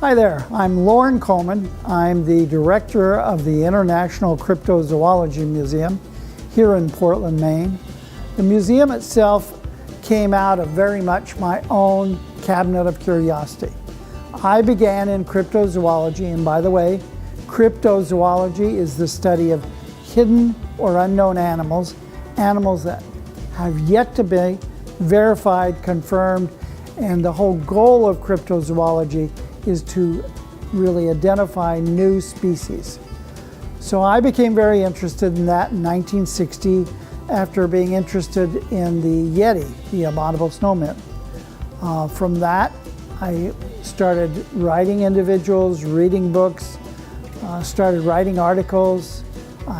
Hi there, I'm Lauren Coleman. I'm the director of the International Cryptozoology Museum here in Portland, Maine. The museum itself came out of very much my own cabinet of curiosity. I began in cryptozoology, and by the way, cryptozoology is the study of hidden or unknown animals, animals that have yet to be verified, confirmed, and the whole goal of cryptozoology is to really identify new species. So I became very interested in that in 1960 after being interested in the Yeti, the abominable snowman. From that, I started writing individuals, reading books, started writing articles.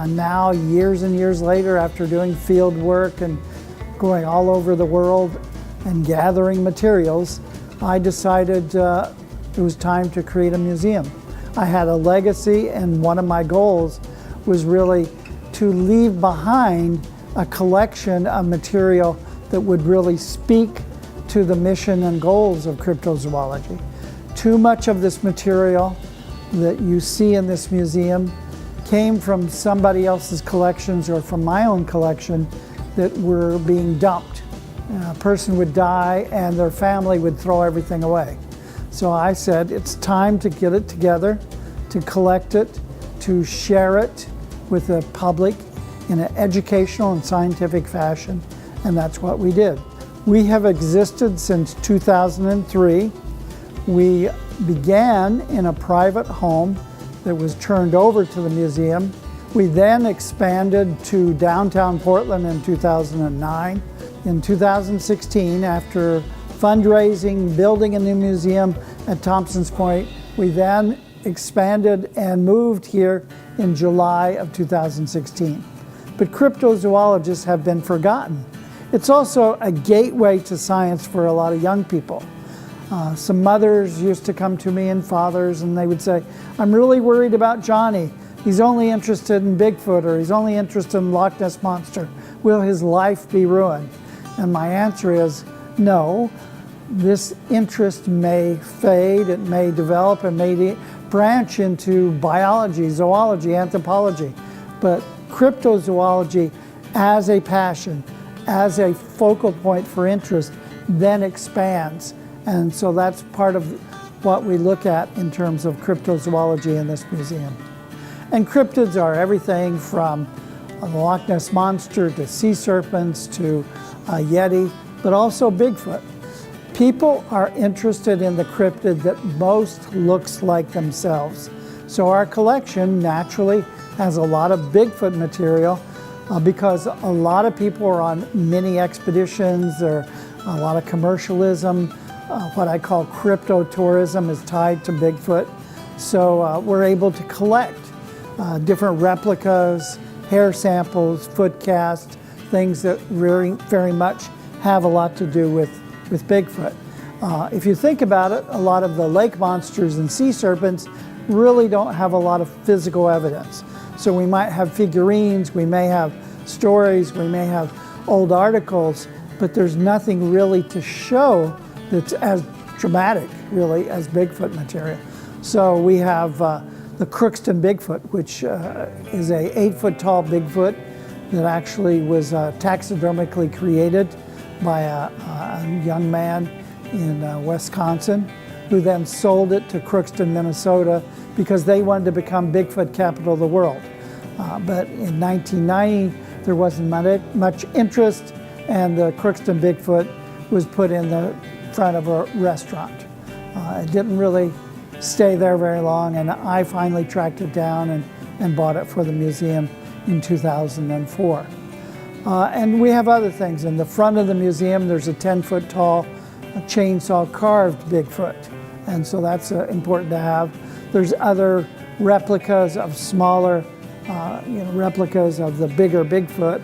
Now, years and years later, after doing field work and going all over the world and gathering materials, I decided it was time to create a museum. I had a legacy, and one of my goals was really to leave behind a collection of material that would really speak to the mission and goals of cryptozoology. Too much of this material that you see in this museum came from somebody else's collections or from my own collection that were being dumped. A person would die and their family would throw everything away. So I said, it's time to get it together, to collect it, to share it with the public in an educational and scientific fashion, and that's what we did. We have existed since 2003. We began in a private home that was turned over to the museum. We then expanded to downtown Portland in 2009. In 2016, after fundraising, building a new museum at Thompson's Point, we then expanded and moved here in July of 2016. But cryptozoologists have been forgotten. It's also a gateway to science for a lot of young people. Some mothers used to come to me and fathers, and they would say, I'm really worried about Johnny. He's only interested in Bigfoot, or he's only interested in Loch Ness Monster. Will his life be ruined? And my answer is no. This interest may fade, it may develop, it may branch into biology, zoology, anthropology. But cryptozoology as a passion, as a focal point for interest, then expands. And so that's part of what we look at in terms of cryptozoology in this museum. And cryptids are everything from the Loch Ness Monster to sea serpents to Yeti, but also Bigfoot. People are interested in the cryptid that most looks like themselves. So our collection naturally has a lot of Bigfoot material because a lot of people are on mini expeditions, or a lot of commercialism. What I call crypto tourism is tied to Bigfoot. So we're able to collect different replicas, hair samples, foot casts, things that very much have a lot to do with Bigfoot. If you think about it, a lot of the lake monsters and sea serpents really don't have a lot of physical evidence. So we might have figurines, we may have stories, we may have old articles, but there's nothing really to show that's as dramatic, really, as Bigfoot material. So we have the Crookston Bigfoot, which is a 8-foot tall Bigfoot that actually was taxidermically created by a young man in Wisconsin, who then sold it to Crookston, Minnesota, because they wanted to become Bigfoot capital of the world. But in 1990, there wasn't much interest, and the Crookston Bigfoot was put in the front of a restaurant. It didn't really stay there very long, and I finally tracked it down and bought it for the museum in 2004. And we have other things. In the front of the museum, there's a 10-foot tall chainsaw carved Bigfoot, and so that's important to have. There's other replicas of smaller, replicas of the bigger Bigfoot,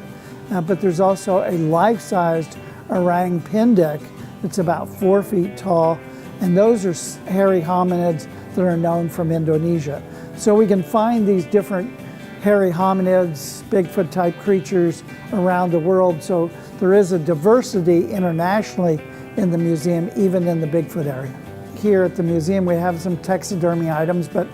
but there's also a life-sized orang pendek that's about 4 feet tall, and those are hairy hominids that are known from Indonesia. So we can find these different hairy hominids, Bigfoot-type creatures around the world. So there is a diversity internationally in the museum, even in the Bigfoot area. here at the museum, we have some taxidermy items, but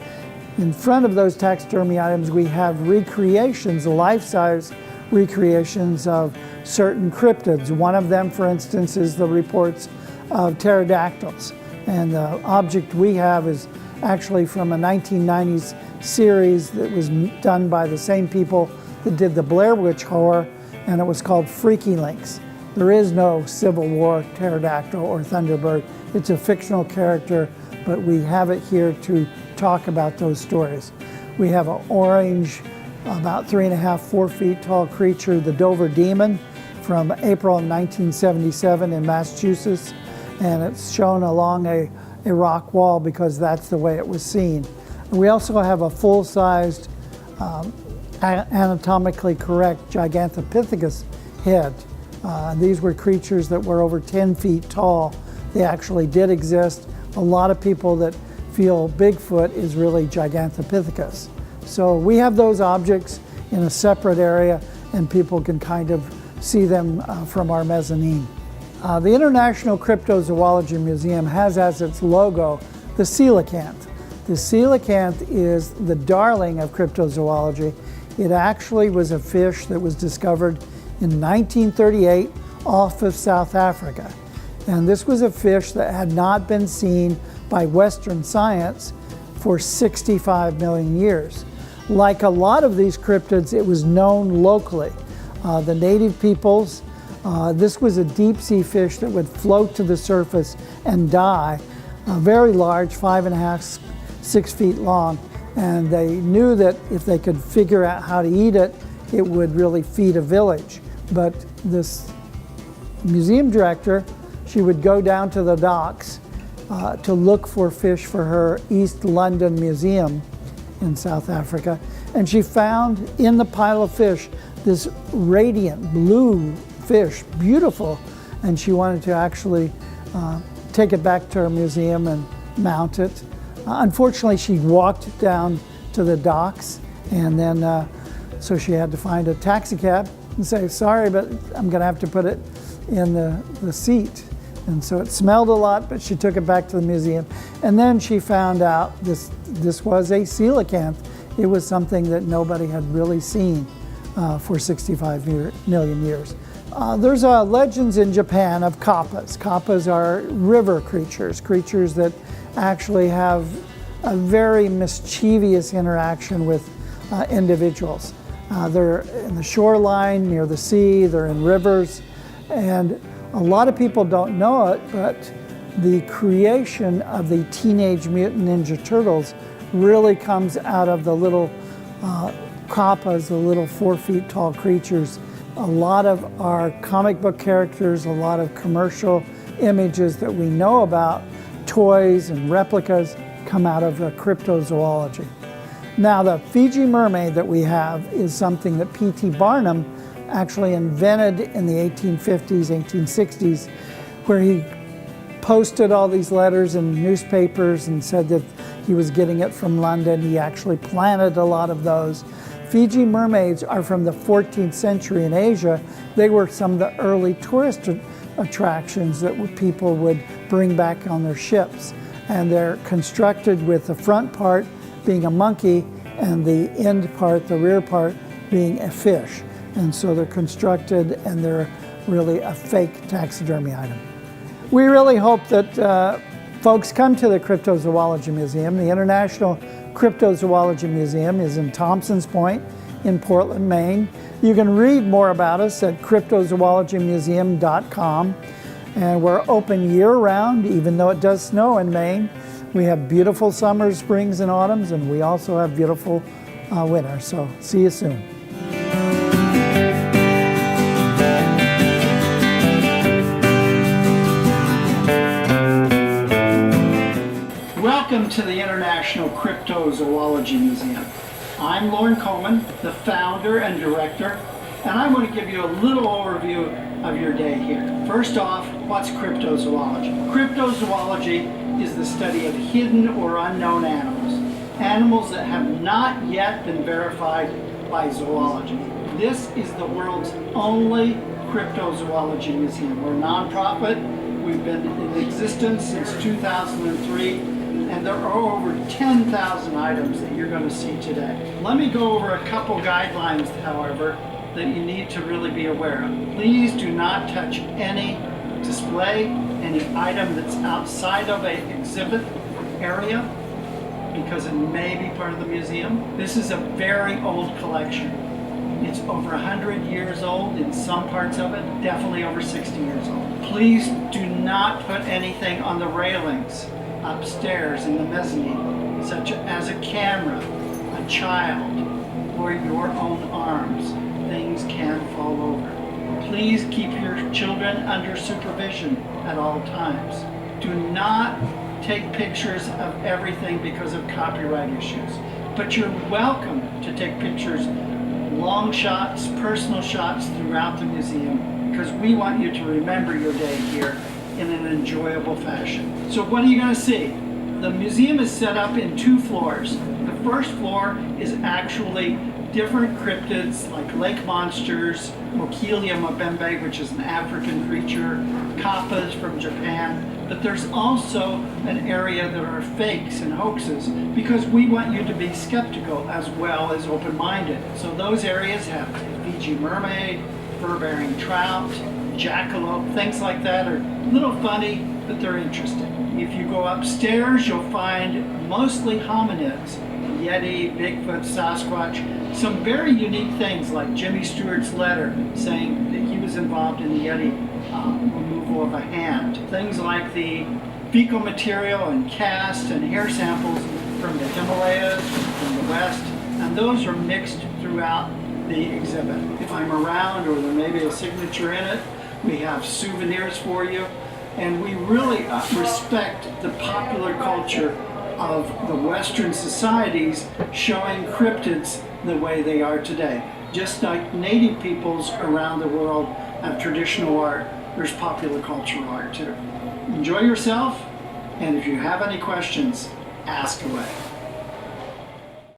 in front of those taxidermy items, we have recreations, life-size recreations of certain cryptids. One of them, for instance, is the reports of pterodactyls. And the object we have is actually from a 1990s series that was done by the same people that did the Blair Witch Horror, and it was called Freaky Links. There is no Civil War pterodactyl or thunderbird. It's a fictional character, but we have it here to talk about those stories. We have an orange, about 3.5, 4 feet tall creature, the Dover Demon, from April 1977 in Massachusetts, and it's shown along a rock wall because that's the way it was seen. We also have a full-sized, anatomically correct Gigantopithecus head. These were creatures that were over 10 feet tall. They actually did exist. A lot of people that feel Bigfoot is really Gigantopithecus. So we have those objects in a separate area, and people can kind of see them from our mezzanine. The International Cryptozoology Museum has as its logo the coelacanth. The coelacanth is the darling of cryptozoology. It actually was a fish that was discovered in 1938 off of South Africa. And this was a fish that had not been seen by Western science for 65 million years. Like a lot of these cryptids, it was known locally. The native peoples, this was a deep sea fish that would float to the surface and die, very large, 5.5, 6 feet long. And they knew that if they could figure out how to eat it, it would really feed a village. But this museum director, she would go down to the docks to look for fish for her East London Museum in South Africa. And she found in the pile of fish this radiant blue fish, beautiful. And she wanted to actually take it back to her museum and mount it. Unfortunately, she walked down to the docks, and then so she had to find a taxi cab and say, sorry, but I'm gonna have to put it in the seat. And so it smelled a lot, but she took it back to the museum. And then she found out this was a coelacanth. It was something that nobody had really seen for 65 million years. There's legends in Japan of kappas. Kappas are river creatures that actually have a very mischievous interaction with individuals. They're in the shoreline, near the sea, they're in rivers, and a lot of people don't know it, but the creation of the Teenage Mutant Ninja Turtles really comes out of the little kappas, the little 4 feet tall creatures. A lot of our comic book characters, a lot of commercial images that we know about, toys and replicas, come out of cryptozoology. Now, the Fiji Mermaid that we have is something that P.T. Barnum actually invented in the 1850s, 1860s, where he posted all these letters in newspapers and said that he was getting it from London. He actually planted a lot of those. Fiji mermaids are from the 14th century in Asia. They were some of the early tourist attractions that people would bring back on their ships. And they're constructed with the front part being a monkey and the end part, the rear part, being a fish. And so they're constructed and they're really a fake taxidermy item. We really hope that folks come to the Cryptozoology Museum. The International Cryptozoology Museum is in Thompson's Point in Portland, Maine. You can read more about us at cryptozoologymuseum.com. And we're open year-round, even though it does snow in Maine. We have beautiful summers, springs, and autumns, and we also have beautiful winters. So see you soon. Welcome to the International Cryptozoology Museum. I'm Lorne Coleman, the founder and director, and I'm going to give you a little overview of your day here. First off, what's cryptozoology? Cryptozoology is the study of hidden or unknown animals, animals that have not yet been verified by zoology. This is the world's only cryptozoology museum. We're a nonprofit. We've been in existence since 2003, and there are over 10,000 items that you're going to see today. Let me go over a couple guidelines, however, that you need to really be aware of. Please do not touch any display, any item that's outside of an exhibit area, because it may be part of the museum. This is a very old collection. It's over 100 years old in some parts of it, definitely over 60 years old. Please do not put anything on the railings upstairs in the mezzanine, such as a camera, a child, or your own arms. Things can fall over. Please keep your children under supervision at all times. Do not take pictures of everything because of copyright issues, but you're welcome to take pictures, long shots, personal shots throughout the museum, because we want you to remember your day here in an enjoyable fashion. So what are you going to see? The museum is set up in 2 floors. The first floor is actually different cryptids like lake monsters, Mochelia mbembe, which is an African creature, kappas from Japan. But there's also an area that are fakes and hoaxes, because we want you to be skeptical as well as open-minded. So those areas have Fiji Mermaid, fur-bearing trout, jackalope, things like that are a little funny, but they're interesting. If you go upstairs, you'll find mostly hominids, Yeti, Bigfoot, Sasquatch, some very unique things like Jimmy Stewart's letter saying that he was involved in the Yeti removal of a hand. Things like the fecal material and cast and hair samples from the Himalayas, from the West, and those are mixed throughout the exhibit. If I'm around or there may be a signature in it, we have souvenirs for you, and we really respect the popular culture of the Western societies showing cryptids the way they are today. Just like native peoples around the world have traditional art, there's popular cultural art too. Enjoy yourself, and if you have any questions, ask away.